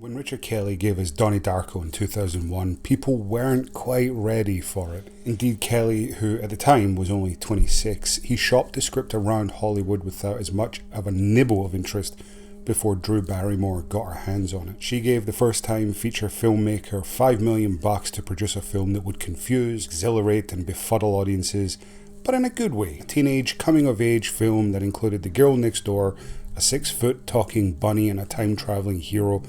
When Richard Kelly gave us Donnie Darko in 2001, people weren't quite ready for it. Indeed, Kelly, who at the time was only 26, he shopped the script around Hollywood without as much of a nibble of interest before Drew Barrymore got her hands on it. She gave the first-time feature filmmaker $5 million to produce a film that would confuse, exhilarate and befuddle audiences, but in a good way. A teenage coming-of-age film that included the girl next door, a 6-foot talking bunny and a time-travelling hero.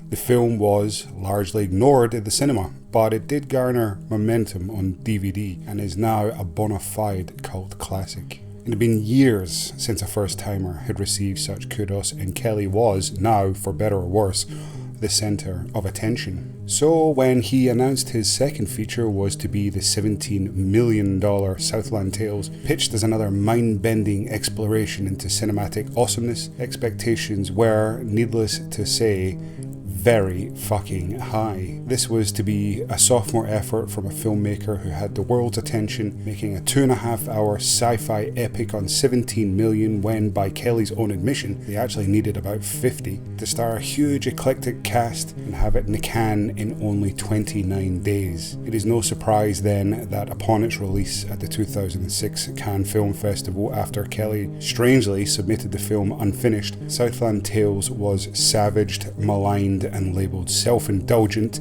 The film was largely ignored at the cinema, but it did garner momentum on DVD and is now a bona fide cult classic. It had been years since a first-timer had received such kudos, and Kelly was, now for better or worse, the centre of attention. So when he announced his second feature was to be the $17 million Southland Tales, pitched as another mind-bending exploration into cinematic awesomeness, expectations were, needless to say, very fucking high. This was to be a sophomore effort from a filmmaker who had the world's attention, making a 2.5-hour sci-fi epic on 17 million when, by Kelly's own admission, they actually needed about 50 to star a huge eclectic cast and have it in the can in only 29 days. It is no surprise then that upon its release at the 2006 Cannes Film Festival, after Kelly strangely submitted the film unfinished, Southland Tales was savaged, maligned and labelled self-indulgent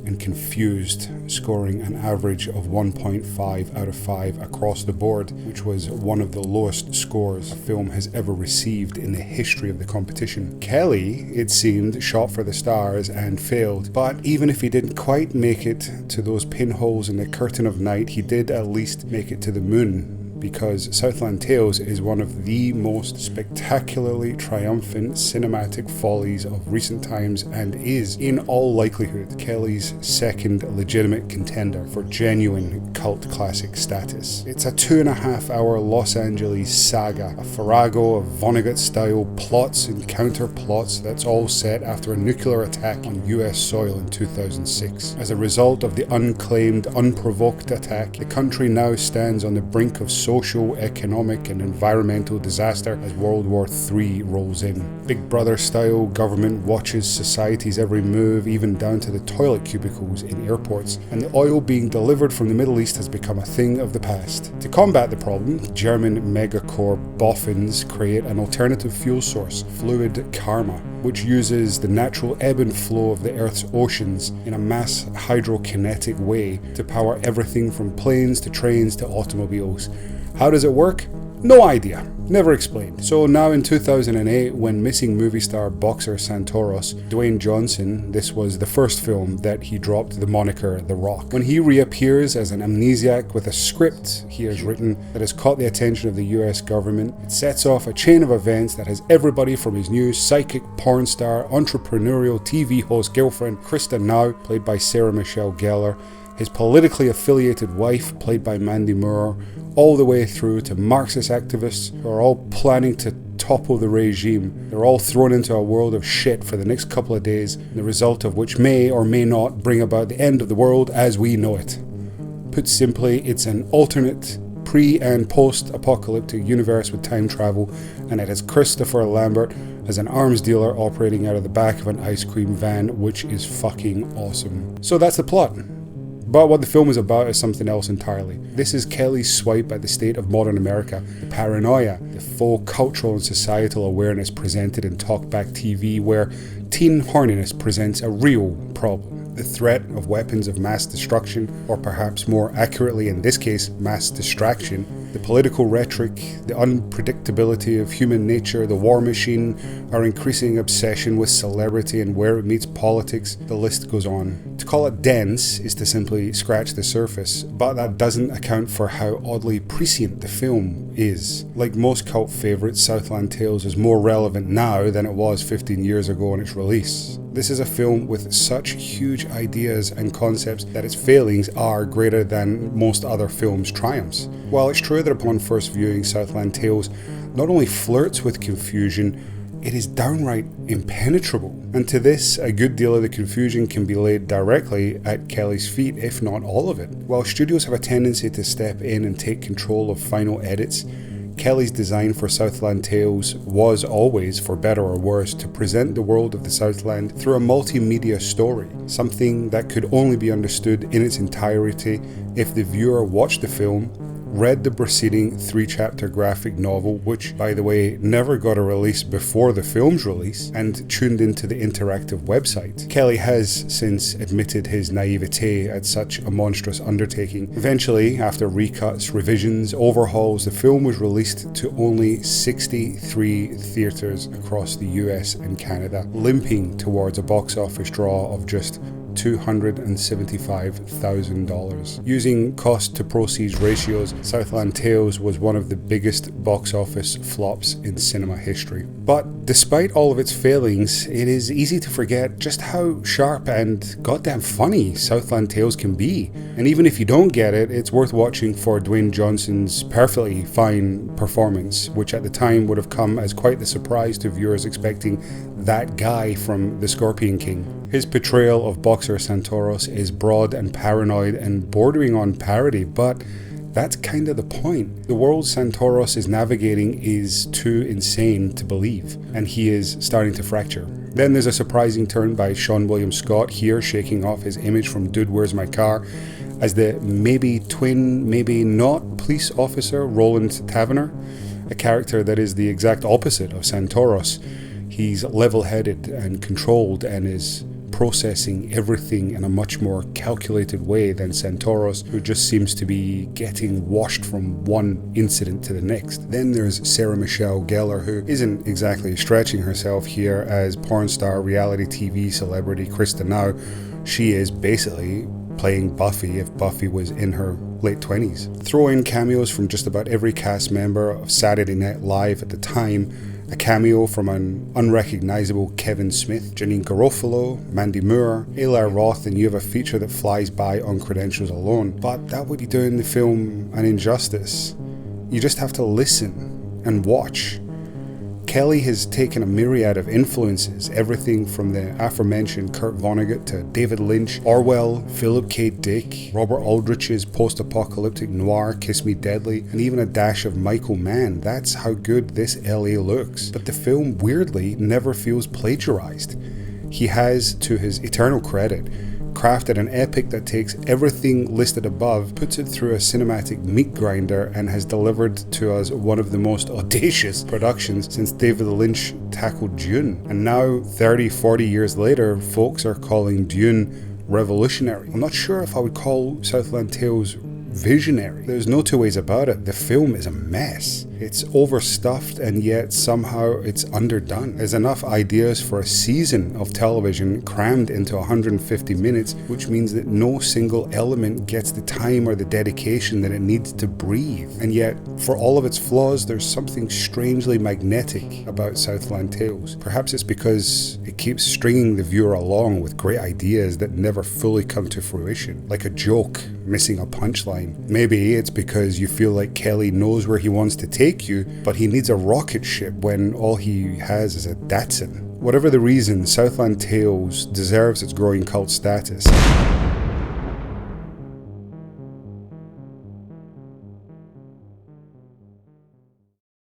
and confused, scoring an average of 1.5 out of 5 across the board, which was one of the lowest scores a film has ever received in the history of the competition. Kelly, it seemed, shot for the stars and failed, but even if he didn't quite make it to those pinholes in the curtain of night, he did at least make it to the moon, because Southland Tales is one of the most spectacularly triumphant cinematic follies of recent times and is, in all likelihood, Kelly's second legitimate contender for genuine cult classic status. It's a 2.5-hour Los Angeles saga, a farrago of Vonnegut-style plots and counterplots that's all set after a nuclear attack on US soil in 2006. As a result of the unclaimed, unprovoked attack, the country now stands on the brink of social, economic and environmental disaster as World War III rolls in. Big Brother style government watches society's every move, even down to the toilet cubicles in airports, and the oil being delivered from the Middle East has become a thing of the past. To combat the problem, German megacorp boffins create an alternative fuel source, fluid karma, which uses the natural ebb and flow of the Earth's oceans in a mass hydrokinetic way to power everything from planes to trains to automobiles. How does it work? No idea. Never explained. So now in 2008, when missing movie star boxer Santoros, Dwayne Johnson, this was the first film that he dropped the moniker The Rock. When he reappears as an amnesiac with a script he has written that has caught the attention of the US government, it sets off a chain of events that has everybody from his new psychic porn star, entrepreneurial TV host girlfriend, Krista Now, played by Sarah Michelle Gellar, his politically affiliated wife, played by Mandy Moore, all the way through to Marxist activists who are all planning to topple the regime. They're all thrown into a world of shit for the next couple of days, the result of which may or may not bring about the end of the world as we know it. Put simply, it's an alternate pre- and post-apocalyptic universe with time travel, and it has Christopher Lambert as an arms dealer operating out of the back of an ice cream van, which is fucking awesome. So that's the plot. But what the film is about is something else entirely. This is Kelly's swipe at the state of modern America, the paranoia, the faux cultural and societal awareness presented in talkback TV, where teen horniness presents a real problem. The threat of weapons of mass destruction, or perhaps more accurately in this case, mass distraction, the political rhetoric, the unpredictability of human nature, the war machine, our increasing obsession with celebrity and where it meets politics, the list goes on. To call it dense is to simply scratch the surface, but that doesn't account for how oddly prescient the film is. Like most cult favourites, Southland Tales is more relevant now than it was 15 years ago on its release. This is a film with such huge ideas and concepts that its failings are greater than most other films' triumphs. While it's true that upon first viewing, Southland Tales not only flirts with confusion, it is downright impenetrable. And to this, a good deal of the confusion can be laid directly at Kelly's feet, if not all of it. While studios have a tendency to step in and take control of final edits, Kelly's design for Southland Tales was always, for better or worse, to present the world of the Southland through a multimedia story, something that could only be understood in its entirety if the viewer watched the film, read the preceding 3-chapter graphic novel, which, by the way, never got a release before the film's release, and tuned into the interactive website. Kelly has since admitted his naivete at such a monstrous undertaking. Eventually, after recuts, revisions, overhauls, the film was released to only 63 theatres across the US and Canada, limping towards a box office draw of just $275,000. Using cost to proceeds ratios, Southland Tales was one of the biggest box office flops in cinema history. But despite all of its failings, it is easy to forget just how sharp and goddamn funny Southland Tales can be. And even if you don't get it, it's worth watching for Dwayne Johnson's perfectly fine performance, which at the time would have come as quite the surprise to viewers expecting that guy from The Scorpion King. His portrayal of Boxer Santoros is broad and paranoid and bordering on parody, but that's kind of the point. The world Santoros is navigating is too insane to believe, and he is starting to fracture. Then there's a surprising turn by Sean William Scott here, shaking off his image from Dude, Where's My Car, as the maybe twin, maybe not police officer Roland Taverner, a character that is the exact opposite of Santoros. He's level-headed and controlled and is processing everything in a much more calculated way than Santoros, who just seems to be getting washed from one incident to the next. Then there's Sarah Michelle Gellar, who isn't exactly stretching herself here as porn star reality TV celebrity Krista Now. She is basically playing Buffy if Buffy was in her late 20s. Throw in cameos from just about every cast member of Saturday Night Live at the time, a cameo from an unrecognizable Kevin Smith, Janine Garofalo, Mandy Moore, Eli Roth, and you have a feature that flies by on credentials alone. But that would be doing the film an injustice. You just have to listen and watch. Kelly has taken a myriad of influences, everything from the aforementioned Kurt Vonnegut to David Lynch, Orwell, Philip K. Dick, Robert Aldrich's post-apocalyptic noir Kiss Me Deadly, and even a dash of Michael Mann. That's how good this LA looks. But the film, weirdly, never feels plagiarized. He has, to his eternal credit, crafted an epic that takes everything listed above, puts it through a cinematic meat grinder, and has delivered to us one of the most audacious productions since David Lynch tackled Dune. And now, 30-40 years later, folks are calling Dune revolutionary. I'm not sure if I would call Southland Tales visionary. There's no two ways about it. The film is a mess. It's overstuffed, and yet somehow it's underdone. There's enough ideas for a season of television crammed into 150 minutes, which means that no single element gets the time or the dedication that it needs to breathe. And yet, for all of its flaws, there's something strangely magnetic about Southland Tales. Perhaps it's because it keeps stringing the viewer along with great ideas that never fully come to fruition, like a joke missing a punchline. Maybe it's because you feel like Kelly knows where he wants to take you, but he needs a rocket ship when all he has is a Datsun. Whatever the reason, Southland Tales deserves its growing cult status.